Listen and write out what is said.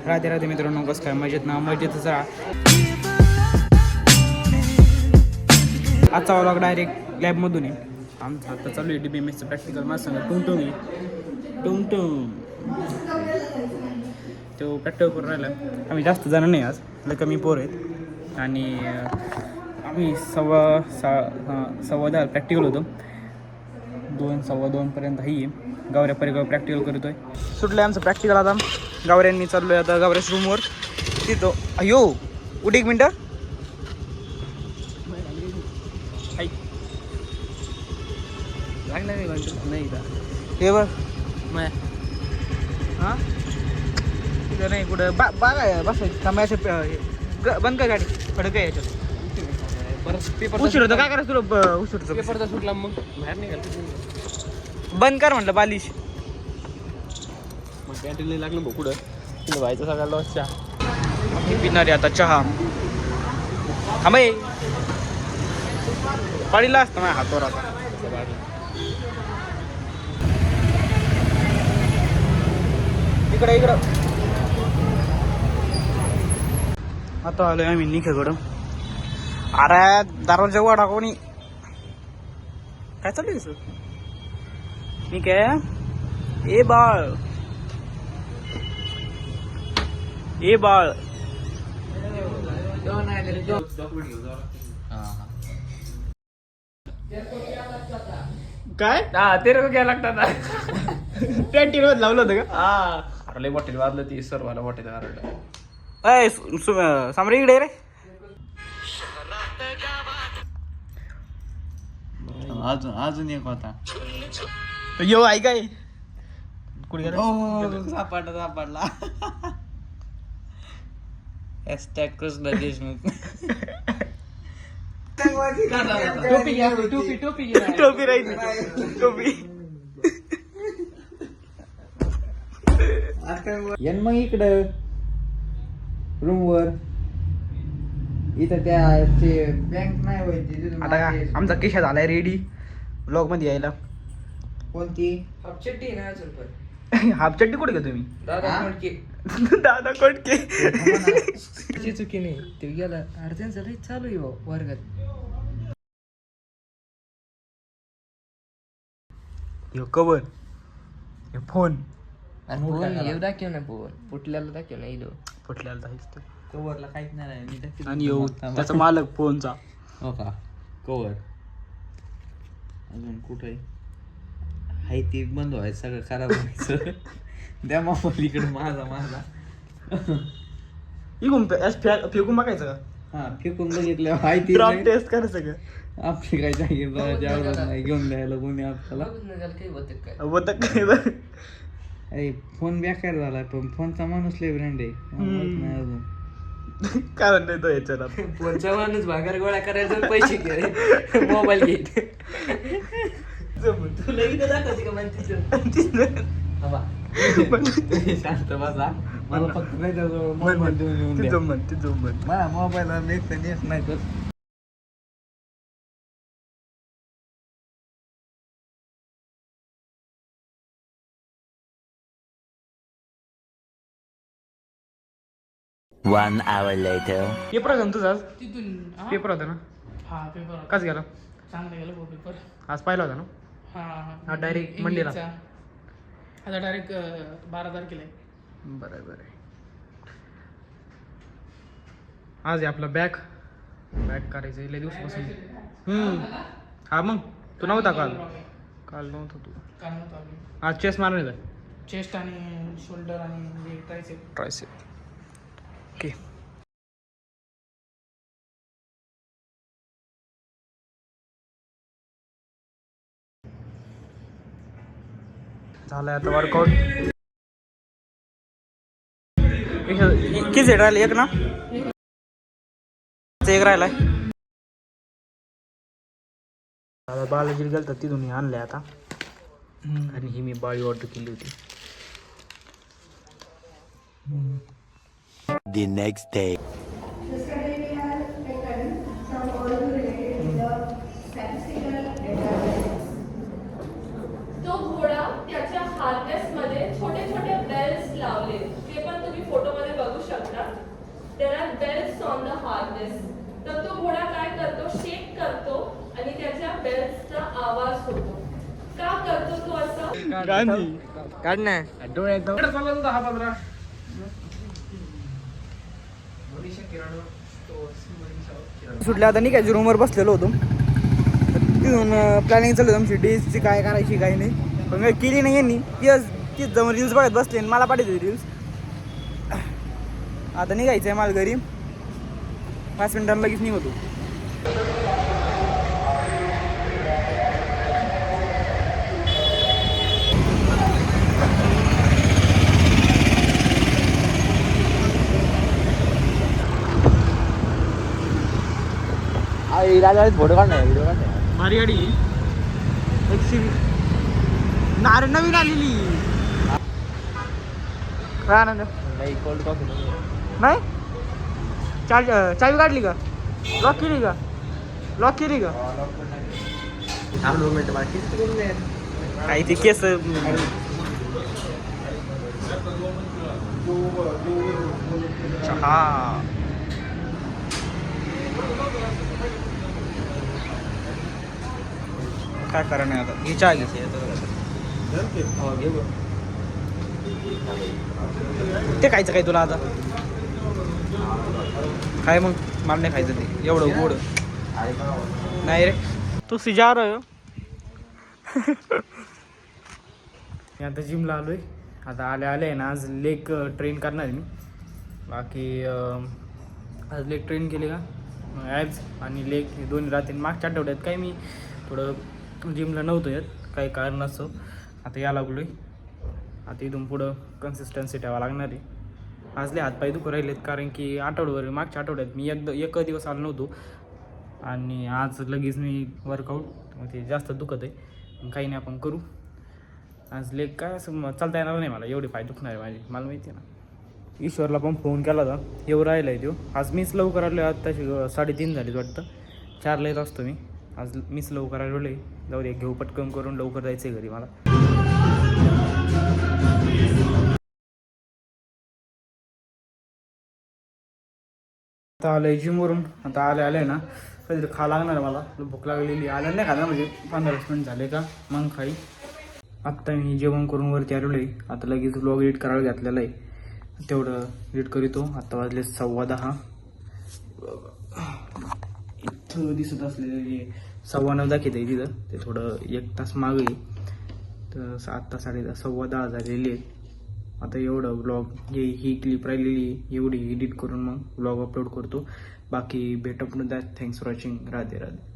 राधे राधे मित्रांनो, कसं काय मजेत ना? मजेतच राहा. आजचा व्लॉग डायरेक्ट लॅबमधून आहे. आमचं आता चालू आहे DBMSचं प्रॅक्टिकल. माझं सांगा टुंगटुंग आहे, टुंगटुंग. तो प्रॅक्टिकल करून राहिला. आम्ही जास्त जण नाही, आज लय कमी पोर आहेत. आणि आम्ही सव्वा 10 प्रॅक्टिकल होतो. 2:15 ही गावऱ्या परिगाव प्रॅक्टिकल करतोय. सुटलं आमचं प्रॅक्टिकल. आता गावऱ्यांनी चाललो आहे आता गावऱ्याच रूमवर. तिथं अयो उठ एक मिनटं. लागलं नाही का हे बघ हां तिथं नाही कुठं बागा बस थांबायचं. बंद कर गाडी, खडक आहे याच्यात. परत उशीर होतं. काय करायचं तुला? उशीर होतं. पेपरचा सुटला मग बाहेर निघाल. बंद कर म्हटलं बालिश. मग कॅन्टीनला लागलं भाऊ कुठं तिथं व्हायचं सगळ्याला चहा. मी पिणारे आता चहा. थांबाय पाडीला असतं माझ्या हातवर आता. इकडं आता आलोय आम्ही निखेकडं. अरे दरवाजा वाडा कोणी काय चालू सर? ठीक आहे. ए बाळ काय ते घ्यायला लागतात. कॅन्टीन मध्ये लावलं होतं का? अरे हॉटेल वाजलं ती सर्वाला हॉटेल अय सामरे इकडे रे. अजून एक होता. यो ऐकाय कुठे सापडला. कृष्ण देशमुख. टोपी राहील टोपी. येन मग इकडं रूमवर. इथं त्या बँक नाही व्हायची. आता का आमचा केशा झालाय रेडी ब्लॉग मध्ये यायला. कोणती? हापचड्डी ना अजून पण. हाफ चड्डी कुठे का तुम्ही? दादा कोटके. चुकी नाही ते गेला अर्जंट झालं चालू आहे वर्गात. यो कवर यो फोन येऊ दाखव ना फोन फुटल्याला दाखव ना इलो फुटल्याला जायचं. कवरला काहीच नाही. आणि यो त्याचा मालक फोनचा. हो का कवर अजून कुठे हाय ते बंद व्हायचं सगळं खराब व्हायचं. द्या मोबाईल इकडे माझा. इकून फेकून बघायचं का? हा फेकून बघितलं हाय ते ड्रॉप टेस्ट करायचं का? आपली काय जागीर नाही घेऊन द्यायला कोणी आपल्याला. काही होतं काय होतं काय बरं? अरे फोन बेकार झाला पण फोनचा माणूस लय ब्रँड आहे. नाही अजून काय म्हणतोय तो याच्यात? फोनचा माणूस भागार गोळा करायचा पैसे घे मोबाईल घे. तुला इथं दाखवते का म्हणते शांत बसा. मला फक्त मोबाईल देऊन द्या. मोबाईलला नेट नाही तर One hour later. पेपर होता ना तुझा आज? तिथून पेपर होता ना? हा पेपर काच गेला? चांगला गेला पेपर. आज पाहिला होता ना? हा डायरेक्ट मंडेला. आता डायरेक्ट 12 तारखेला आहे. बरं. आज आहे आपला बॅक करायचं लय दिवसापासून. हा मग तू नव्हता काल नव्हता तू. काय नव्हतं आम्ही आज चेस्ट मारणार आहे. चेस्ट आणि शोल्डर आणि ट्रायसेप. ओके झालंय आता वर्कआउट. किती सेट राहिले? एक ना एक राहिलाय. बालाजी गेलं तर तिथून आणलंय आता. आणि ही मी बाळी ऑर्डर केली होती. The next day. तो घोडा त्याच्या हार्नेस मध्ये छोटे छोटे बेल्स लावले, ते पण तुम्ही फोटोमध्ये ऑन द हार्नेस. तर तो घोडा काय करतो, शेक करतो आणि त्याच्या बेल्टचा आवाज होतो. का करतो तो असं? गांधी काढ ना डोळ्यात सुटल्या आता निघायची रूमवर बसलेलो होतो. तिथून प्लॅनिंग चालू होती आमची डेजची, काय करायची काही नाही. पण काही केली नाही यांनी. तीच जाऊन रील्स बघत बसले आणि मला पाठवते रील्स. आता निघायचं आहे मला घरी. 5 मिनिटांना लगेच निघतो. फोटो काढणार व्हिडिओ काढणार. भारी गाडी नारे नवीन आलेली. काय आनंद नाही कोल्ड कॉफी नाही. चावी काढली का? लॉक केली का? लॉक केली का? काही ते केस चहा काय करा नाही आता. ही चहा घ्यायची ते खायचं काय तुला आता? काय मग? मला नाही खायचं ते एवढं गोड नाही रे. तू सिजा रहा. मी आता जिमला आलोय. आता आले ना आज लेग ट्रेन करणार मी. बाकी आज लेग ट्रेन केले का ॲब्स आणि लेग हे दोन्ही राहतील. मागच्या आठवड्यात काय मी थोडं जिमला नव्हतं येत काही कारण असं. आता या लागलो आहे. आता इथून पुढं कन्सिस्टन्सी ठेवावं लागणार आहे. आज लय हातपाय दुखू राहिलेत कारण की मागच्या आठवड्यात मी एक दिवस आलो नव्हतो आणि आज लगेच मी वर्कआउट ते जास्त दुखत आहे. काही नाही आपण करू. आज लेग काय असं चालता येणार नाही मला. एवढे पाय दुखणार आहे माझे मला माहिती आहे ना. ईश्वरला पण फोन केला होता. येऊ राहिला आहे तो. आज मीच लवकर आलो. आत्ताशी 3:30 झालीच वाटतं. 4ला येत असतो मी. आज मीच लवकर आलो आहे. जाऊ दे घेऊ पटकन करून लवकर जायचं आहे घरी मला. आता आलं आहे जिमवरून. आता आले ना कधी खा लागणार मला. भूक लागलेली आलं नाही खाणार म्हणजे 15 मिनिट झाले का मग खाई. आत्ता मी जेवण करून वरती आलेलो आहे. आता लगेच व्लॉग एडिट करायला घातलेलं आहे. तेवढं एडिट करीतो. आत्ता वाजले 10:15. इथं दिसत असलेले 9:15 दाखवत आहे तिथं. ते थोडं 1 तास मागे आहे. तर आत्ता 10:30 झालेली आहे. आता एवढं व्लॉग ही क्लिप राहिलेली एवढी एडिट करून मग व्लॉग अपलोड करतो. बाकी भेटू पुन्हा. Thanks for watching. Radhe Radhe.